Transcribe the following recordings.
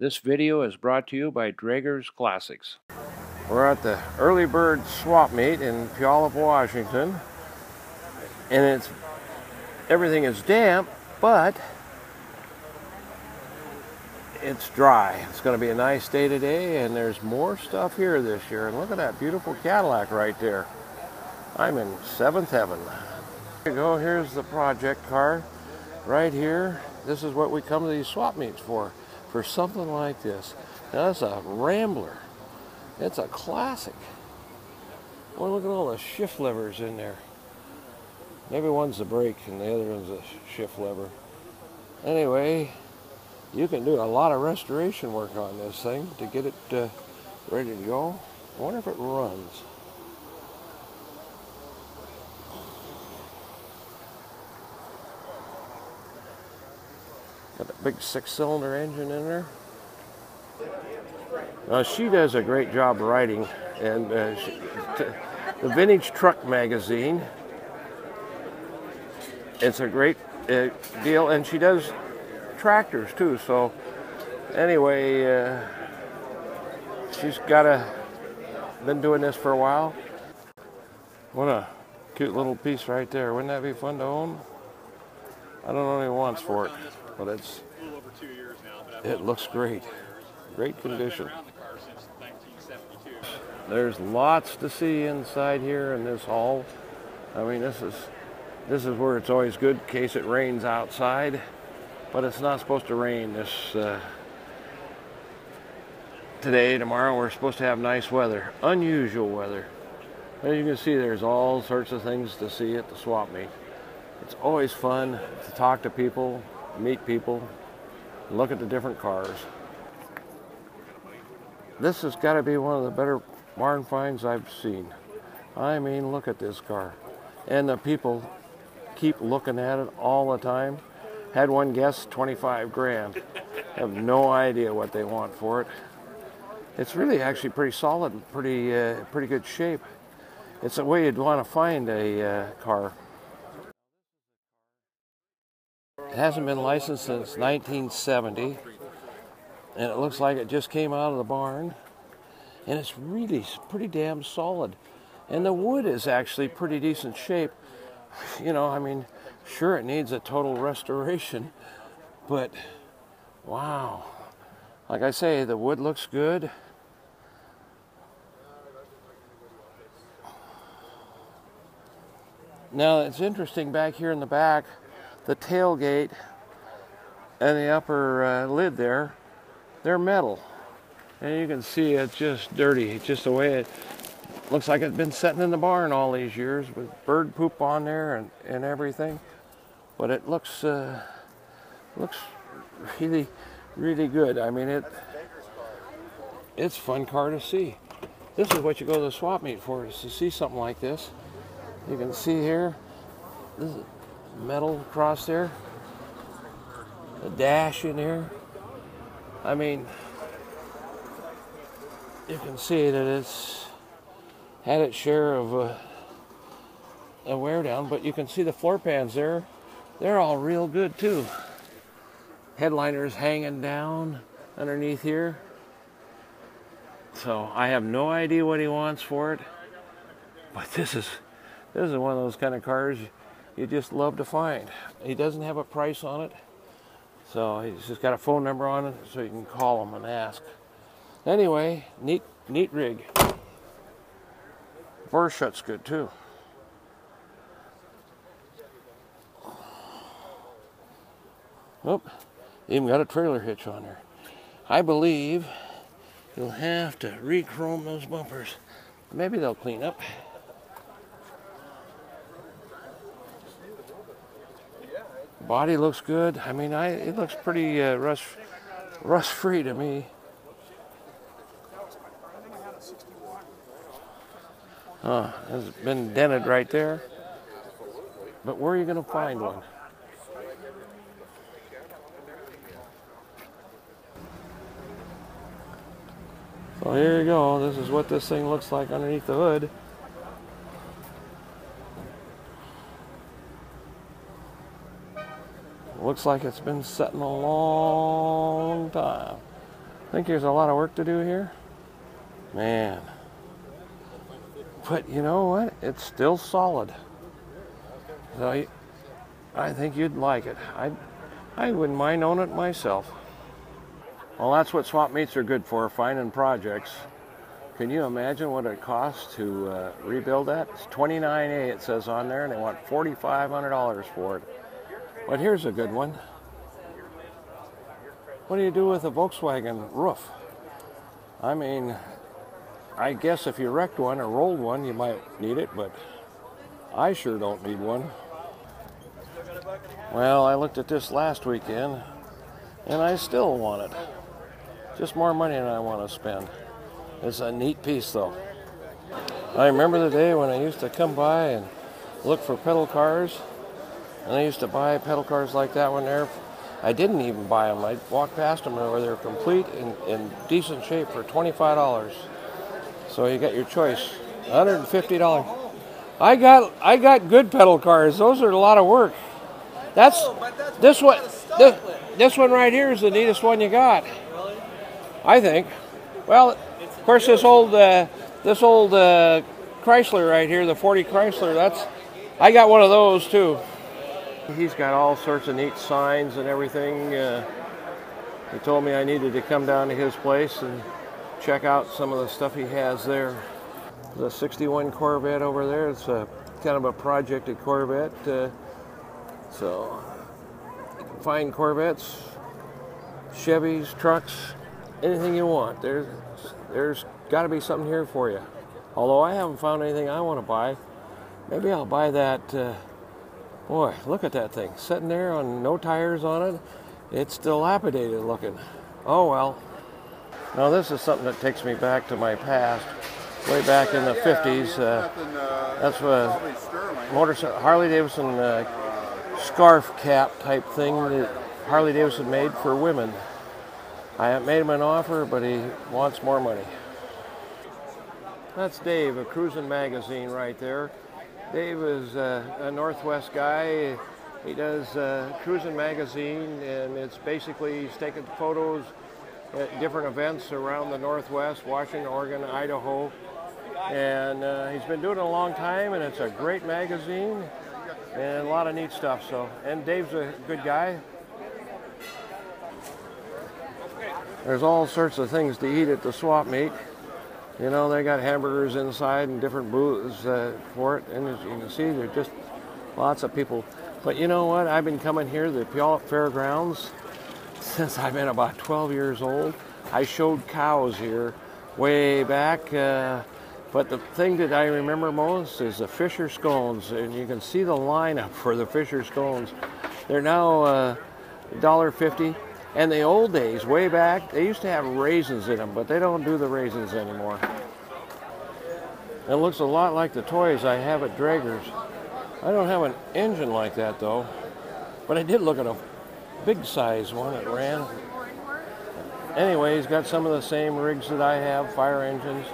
This video is brought to you by Draeger's Classics. We're at the Early Bird Swap Meet in Puyallup, Washington. And everything is damp, but it's dry. It's going to be a nice day today, and there's more stuff here this year. And look at that beautiful Cadillac right there. I'm in seventh heaven. Here you go. Here's the project car right here. This is what we come to these swap meets for something like this. Now that's a Rambler. It's a classic. Boy, look at all the shift levers in there. Maybe one's the brake and the other one's a shift lever. Anyway, you can do a lot of restoration work on this thing to get it ready to go. I wonder if it runs. Got a big 6-cylinder engine in there. She does a great job writing, and the Vintage Truck magazine, it's a great deal, and she does tractors too. So anyway, she's been doing this for a while. What a cute little piece right there. Wouldn't that be fun to own? I don't know any wants for it, but it looks great. Great condition. There's lots to see inside here in this hall. I mean, this is where it's always good in case it rains outside, but it's not supposed to rain today. Tomorrow we're supposed to have nice weather, unusual weather. As you can see, there's all sorts of things to see at the swap meet. It's always fun to talk to people, meet people, look at the different cars. This has got to be one of the better barn finds I've seen. I mean, look at this car. And the people keep looking at it all the time. Had one guess 25 grand. Have no idea what they want for it. It's really actually pretty solid and pretty good shape. It's a way you'd want to find a car. It hasn't been licensed since 1970, and it looks like it just came out of the barn, and it's really pretty damn solid. And the wood is actually pretty decent shape. You know, I mean, sure, it needs a total restoration, but wow. Like I say, the wood looks good. Now, it's interesting back here in the back, the tailgate and the upper lid there, they're metal. And you can see it's just dirty. It's just the way it looks like it's been sitting in the barn all these years with bird poop on there and everything. But it looks really, really good. I mean, it's a fun car to see. This is what you go to the swap meet for, is to see something like this. You can see here, this is metal across there, a dash in here. I mean, you can see that it's had its share of a wear down, but you can see the floor pans there. They're all real good too. Headliners hanging down underneath here. So I have no idea what he wants for it, but this is one of those kind of cars you just love to find. He doesn't have a price on it, so he's just got a phone number on it, so you can call him and ask. Anyway, neat rig. Door shut's good too. Oh, even got a trailer hitch on there. I believe you'll have to re-chrome those bumpers. Maybe they'll clean up. Body looks good. I mean, it looks pretty rust-free to me. It's been dented right there. But where are you going to find one? So here you go. This is what this thing looks like underneath the hood. Looks like it's been sitting a long time. Think there's a lot of work to do here? Man. But you know what? It's still solid. So I think you'd like it. I wouldn't mind owning it myself. Well, that's what swap meets are good for, finding projects. Can you imagine what it costs to rebuild that? It's $29,800 it says on there, and they want $4,500 for it. But here's a good one. What do you do with a Volkswagen roof? I mean, I guess if you wrecked one or rolled one, you might need it, but I sure don't need one. Well, I looked at this last weekend, and I still want it. Just more money than I want to spend. It's a neat piece, though. I remember the day when I used to come by and look for pedal cars, and I used to buy pedal cars like that one there. I didn't even buy them. I'd walk past them where they're complete in decent shape for $25. So you got your choice. $150. I got good pedal cars. Those are a lot of work. This one right here is the neatest one you got. I think. Well, of course, this old Chrysler right here, the 40 Chrysler. I got one of those too. He's got all sorts of neat signs and everything. He told me I needed to come down to his place and check out some of the stuff he has there. The 61 Corvette over there. It's a kind of a projected Corvette. So you can find Corvettes, Chevys, trucks, anything you want. There's got to be something here for you. Although I haven't found anything I want to buy. Maybe I'll buy that. Boy, look at that thing sitting there on no tires on it. It's dilapidated looking. Oh well. Now this is something that takes me back to my past, way back in the 50s. That's a Harley Davidson scarf cap type thing that Harley Davidson made for women. I made him an offer, but he wants more money. That's Dave, a Cruisin' Magazine right there. Dave is a Northwest guy. He does Cruisin' Magazine, and it's basically he's taking photos at different events around the Northwest, Washington, Oregon, Idaho. And he's been doing it a long time, and it's a great magazine and a lot of neat stuff. And Dave's a good guy. There's all sorts of things to eat at the swap meet. You know, they got hamburgers inside and different booths for it. And as you can see, there's just lots of people. But you know what? I've been coming here to the Puyallup Fairgrounds since I've been about 12 years old. I showed cows here way back. But the thing that I remember most is the Fisher scones. And you can see the lineup for the Fisher scones. They're now $1.50. And the old days, way back, they used to have raisins in them, but they don't do the raisins anymore. It looks a lot like the toys I have at Drager's. I don't have an engine like that, though. But I did look at a big size one that ran. Anyway, he's got some of the same rigs that I have, fire engines.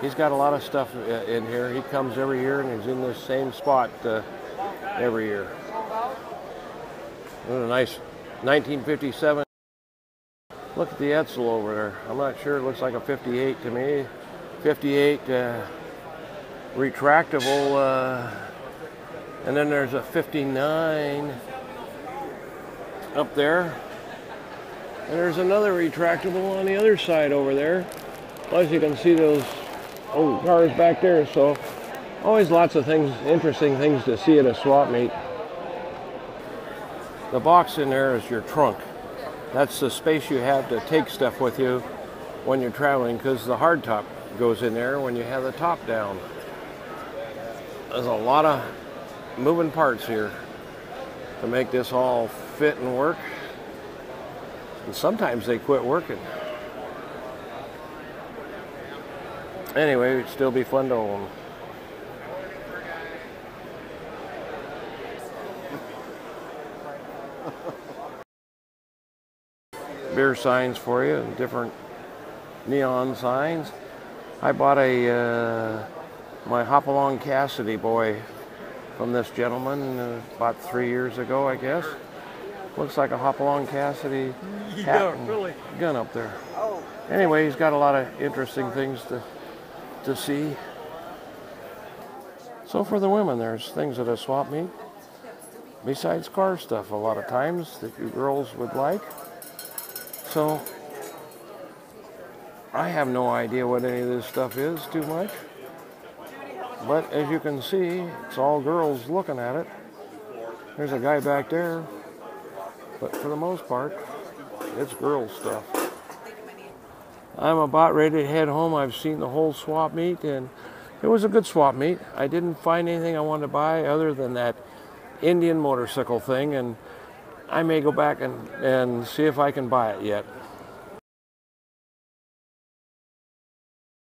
He's got a lot of stuff in here. He comes every year, and he's in this same spot every year. What a nice 1957. Look at the Edsel over there. I'm not sure. It looks like a 58 to me. 58 retractable. And then there's a 59 up there. And there's another retractable on the other side over there. Plus you can see those old cars back there. So always lots of things, interesting things to see at a swap meet. The box in there is your trunk. That's the space you have to take stuff with you when you're traveling, because the hardtop goes in there when you have the top down. There's a lot of moving parts here to make this all fit and work. And sometimes they quit working. Anyway, it'd still be fun to own. Beer signs for you, and different neon signs. I bought my Hopalong Cassidy boy from this gentleman about 3 years ago, I guess. Looks like a Hopalong Cassidy hat Yeah, and really. gun up there. Anyway, he's got a lot of interesting things to see. So for the women, there's things at a swap meet. Besides car stuff, a lot of times that you girls would like. So I have no idea what any of this stuff is too much. But as you can see, it's all girls looking at it. There's a guy back there. But for the most part, it's girls stuff. I'm about ready to head home. I've seen the whole swap meet, and it was a good swap meet. I didn't find anything I wanted to buy other than that Indian motorcycle thing, and I may go back and see if I can buy it yet.